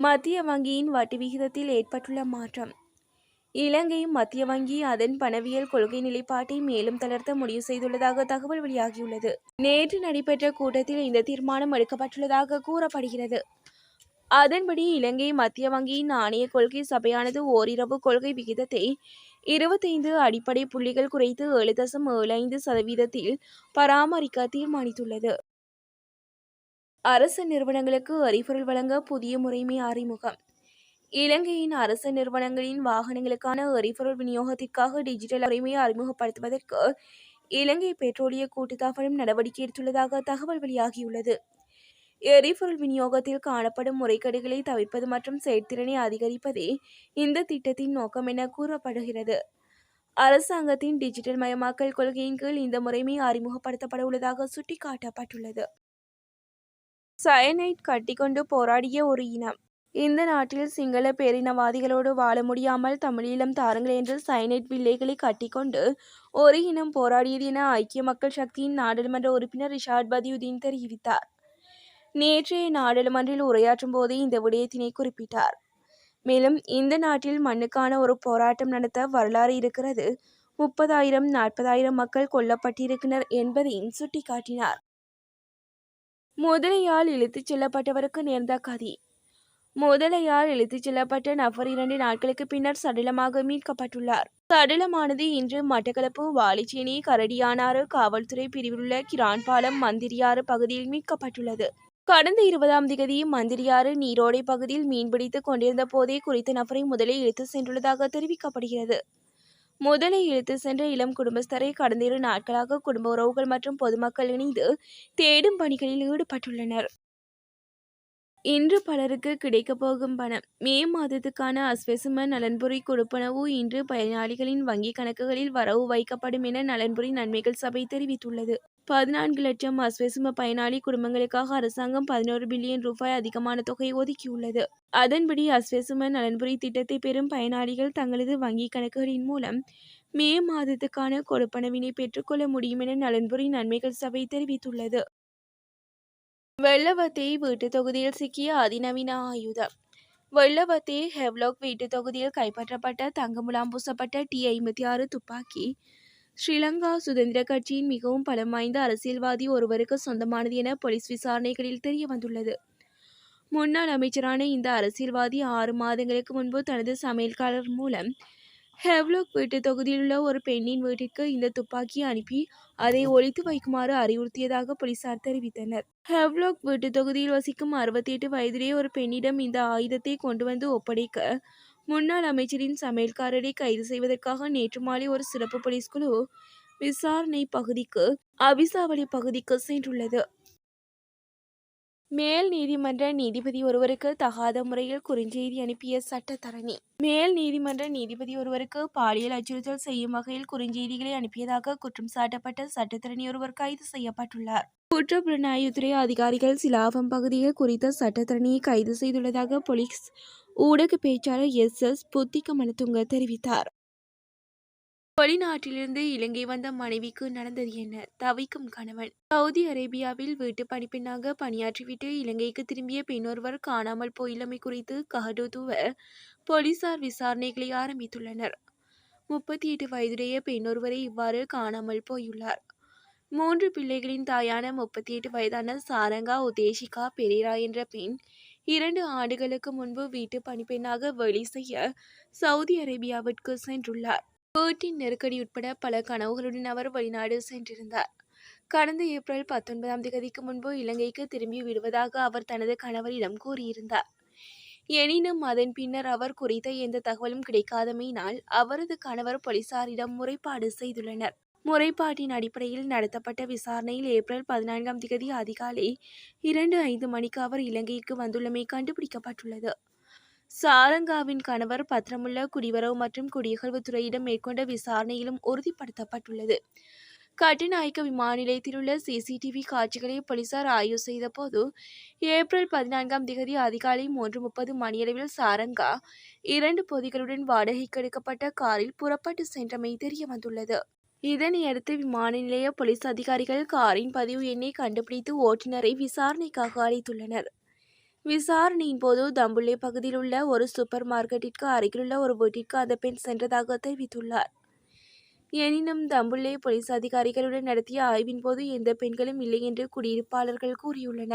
மத்திய வங்கியின் வட்டி விகிதத்தில் ஏற்பட்டுள்ள மாற்றம். இலங்கை மத்திய வங்கி அதன் பணவியல் கொள்கை நிலைப்பாட்டை மேலும் தளர்த்த முடிவு செய்துள்ளதாக தகவல் வெளியாகியுள்ளது. நேற்று நடைபெற்ற கூட்டத்தில் இந்த தீர்மானம் எடுக்கப்பட்டுள்ளதாக கூறப்படுகிறது. அதன்படி இலங்கை மத்திய வங்கியின் நாணய கொள்கை சபையானது ஓரிரவு கொள்கை விகிதத்தை 25 அடிப்படை புள்ளிகள் குறைத்து 7.75% பராமரிக்க தீர்மானித்துள்ளது. அரசு நிறுவனங்களுக்கு எரிபொருள் வழங்க புதிய முறைமை அறிமுகம். இலங்கையின் அரசு நிறுவனங்களின் வாகனங்களுக்கான எரிபொருள் விநியோகத்திற்காக டிஜிட்டல் முறைமையை அறிமுகப்படுத்துவதற்கு இலங்கை பெட்ரோலிய கூட்டுத்தாபனம் நடவடிக்கை எடுத்துள்ளதாக தகவல் வெளியாகியுள்ளது. எரிபொருள் விநியோகத்தில் காணப்படும் முறைகேடுகளை தவிர்ப்பது மற்றும் செயற்திறனை அதிகரிப்பதே இந்த திட்டத்தின் நோக்கம் என கூறப்படுகிறது. அரசாங்கத்தின் டிஜிட்டல் மயமாக்கல் கொள்கையின் கீழ் இந்த முறைமை அறிமுகப்படுத்தப்பட உள்ளதாக சுட்டிக்காட்டப்பட்டுள்ளது. சயனைட் கட்டிக்கொண்டு போராடிய ஒரு இனம். இந்த நாட்டில் சிங்கள பேரினவாதிகளோடு வாழ முடியாமல் தமிழீழம் தாருங்கள் என்று சயனைட் வில்லைகளை கட்டிக்கொண்டு ஒரு இனம் போராடியது என ஐக்கிய மக்கள் சக்தியின் நாடாளுமன்ற உறுப்பினர் ரிஷாட் பதியுதீன் தெரிவித்தார். நேற்றைய நாடாளுமன்றில் உரையாற்றும் போதே இந்த விடயத்தினை குறிப்பிட்டார். மேலும் இந்த நாட்டில் மண்ணுக்கான ஒரு போராட்டம் நடத்த வரலாறு இருக்கிறது, 30,000 40,000 மக்கள் கொல்லப்பட்டிருக்கின்றனர் என்பதையும் சுட்டிக்காட்டினார். முதலையால் இழுத்துச் செல்லப்பட்டவருக்கு நேர்ந்த கதி. முதலையால் இழுத்துச் செல்லப்பட்ட நபர் 2 நாட்களுக்கு பின்னர் சடலமாக மீட்கப்பட்டுள்ளார். சடலமானது இன்று மட்டக்களப்பு வாழைச்சேனை கரடியானாறு காவல்துறை பிரிவிலுள்ள கிரான்பாலம் மந்திரியாறு பகுதியில் மீட்கப்பட்டுள்ளது. கடந்த 20ஆம் தேதி மந்திரியாறு நீரோடை பகுதியில் மீன்பிடித்துக் கொண்டிருந்த போதே குறித்த நபரை முதலை இழுத்து சென்றுள்ளதாக தெரிவிக்கப்படுகிறது. முதலை இழுத்து சென்ற இளம் குடும்பஸ்தரை கடந்த 2 நாட்களாக குடும்ப உறவுகள் மற்றும் பொதுமக்கள் இணைந்து தேடும் பணிகளில் ஈடுபட்டுள்ளனர். இன்று பலருக்கு கிடைக்கப் போகும் பணம். மே மாதத்துக்கான அஸ்வெசும நலன்புரி கொடுப்பனவு இன்று பயனாளிகளின் வங்கிக் கணக்குகளில் வரவு வைக்கப்படும் என நலன்புரி நன்மைகள் சபை தெரிவித்துள்ளது. 14 லட்சம் அஸ்வெசும பயனாளி குடும்பங்களுக்காக அரசாங்கம் 11 பில்லியன் ரூபாய் அதிகமான தொகை ஒதுக்கியுள்ளது. அதன்படி அஸ்வெசும நலன்புரி திட்டத்தை பெறும் பயனாளிகள் தங்களது வங்கிக் கணக்குகளின் மூலம் மே மாதத்துக்கான கொடுப்பனவினை பெற்றுக்கொள்ள முடியும் என நலன்புரி நன்மைகள் சபை தெரிவித்துள்ளது. வெள்ளவத்தை வீட்டு தொகுதியில் சிக்கிய அதிநவீன ஆயுதம். வெள்ளவத்தை ஹெவ்லாக் வீட்டு தொகுதியில் கைப்பற்றப்பட்ட தங்கமுலாம் பூசப்பட்ட T-56 துப்பாக்கி ஸ்ரீலங்கா சுதந்திர கட்சியின் மிகவும் பலம் வாய்ந்த அரசியல்வாதி ஒருவருக்கு சொந்தமானது என போலீஸ் விசாரணைகளில் தெரியவந்துள்ளது. முன்னாள் அமைச்சரான இந்த அரசியல்வாதி 6 மாதங்களுக்கு முன்பு தனது சமையல்காரர் மூலம் ஹெவ்லாக் வீட்டு தொகுதியில் உள்ள ஒரு பெண்ணின் வீட்டிற்கு இந்த துப்பாக்கியை அனுப்பி அதை ஒளித்து வைக்குமாறு அறிவுறுத்தியதாக போலீசார் தெரிவித்தனர். ஹெவ்லாக் வீட்டு தொகுதியில் வசிக்கும் 68 வயதுடைய ஒரு பெண்ணிடம் இந்த ஆயுதத்தை கொண்டு வந்து ஒப்படைக்க முன்னாள் அமைச்சரின் சமையல்காரரை கைது செய்வதற்காக நேற்று மாலை ஒரு சிறப்பு போலீஸ் குழு விசாரணை பகுதிக்கு அவிசாவளி பகுதிக்கு சென்றுள்ளது. மேல் நீதிமன்ற நீதிபதி ஒருவருக்கு தகாத முறையில் குறுஞ்செய்தி அனுப்பிய சட்டத்தரணி. மேல் நீதிமன்ற நீதிபதி ஒருவருக்கு பாலியல் அச்சுறுத்தல் செய்யும் வகையில் குறுஞ்செய்திகளை அனுப்பியதாக குற்றம் சாட்டப்பட்ட சட்டத்தரணி ஒருவர் கைது செய்யப்பட்டுள்ளார். குற்றப்புலனாய்வுத்துறை அதிகாரிகள் சிலாவம் பகுதியில் குறித்த சட்டத்தரணியை கைது செய்துள்ளதாக போலீஸ் ஊடக பேச்சாளர் SS புத்திகமனதுங்க தெரிவித்தார். வெளிநாட்டிலிருந்து இலங்கை வந்த மனைவிக்கு நடந்தது என்ன? தவிக்கும் கணவன். சவுதி அரேபியாவில் வீட்டு பணிப்பெண்ணாக பணியாற்றிவிட்டு இலங்கைக்கு திரும்பிய பெண்ணொருவர் காணாமல் போயுள்ளமை குறித்து கஹடோத்துவ போலீசார் விசாரணைகளை ஆரம்பித்துள்ளனர். 38 வயதுடைய பெண்ணொருவரை இவ்வாறு காணாமல் போயுள்ளார். 3 பிள்ளைகளின் தாயான 38 வயதான சாரங்கா உதேசிகா பெரேரா என்ற பெண் 2 ஆண்டுகளுக்கு முன்பு வீட்டு பணிப்பெண்ணாக வேலை செய்ய சவுதி அரேபியாவிற்கு சென்றுள்ளார். வீட்டின் நெருக்கடி உட்பட பல கனவுகளுடன் அவர் வெளிநாடு சென்றிருந்தார். கடந்த ஏப்ரல் 19ஆம் தேதிக்கு முன்பு இலங்கைக்கு திரும்பி விடுவதாக அவர் தனது கணவரிடம் கூறியிருந்தார். எனினும் அதன் பின்னர் அவர் குறித்த எந்த தகவலும் கிடைக்காதமையினால் அவரது கணவர் போலீசாரிடம் முறைப்பாடு செய்துள்ளனர். முறைப்பாட்டின் அடிப்படையில் நடத்தப்பட்ட விசாரணையில் ஏப்ரல் 14ஆம் தேதி அதிகாலை 2:05 மணிக்கு அவர் இலங்கைக்கு வந்துள்ளமை கண்டுபிடிக்கப்பட்டுள்ளது. சாரங்காவின் கணவர் பத்திரமுள்ள குடிவரவு மற்றும் குடியகழ்வுத்துறையிடம் மேற்கொண்ட விசாரணையிலும் உறுதிப்படுத்தப்பட்டுள்ளது. கட்டுநாயக்க விமான நிலையத்தில் உள்ள CCTV காட்சிகளை போலீசார் ஆய்வு செய்த போது ஏப்ரல் 14ஆம் தேதி அதிகாலை 3:30 மணியளவில் சாரங்கா 2 பொதிகளுடன் வாடகைக்கு எடுக்கப்பட்ட காரில் புறப்பட்டு சென்றமை தெரியவந்துள்ளது. இதனையடுத்து விமான நிலைய போலீஸ் அதிகாரிகள் காரின் பதிவு எண்ணை கண்டுபிடித்து ஓட்டுநரை விசாரணைக்காக அழைத்துள்ளனர். விசாரணையின் போது தம்புள்ளை பகுதியில் உள்ள ஒரு சூப்பர் மார்க்கெட்டிற்கு அருகிலுள்ள ஒரு வீட்டிற்கு அந்த பெண் சென்றதாக தெரிவித்துள்ளார். எனினும் தம்புள்ளை போலீஸ் அதிகாரிகளுடன் நடத்திய ஆய்வின் போது எந்த பெண்களும் இல்லை என்று குடியிருப்பாளர்கள் கூறியுள்ளனர்.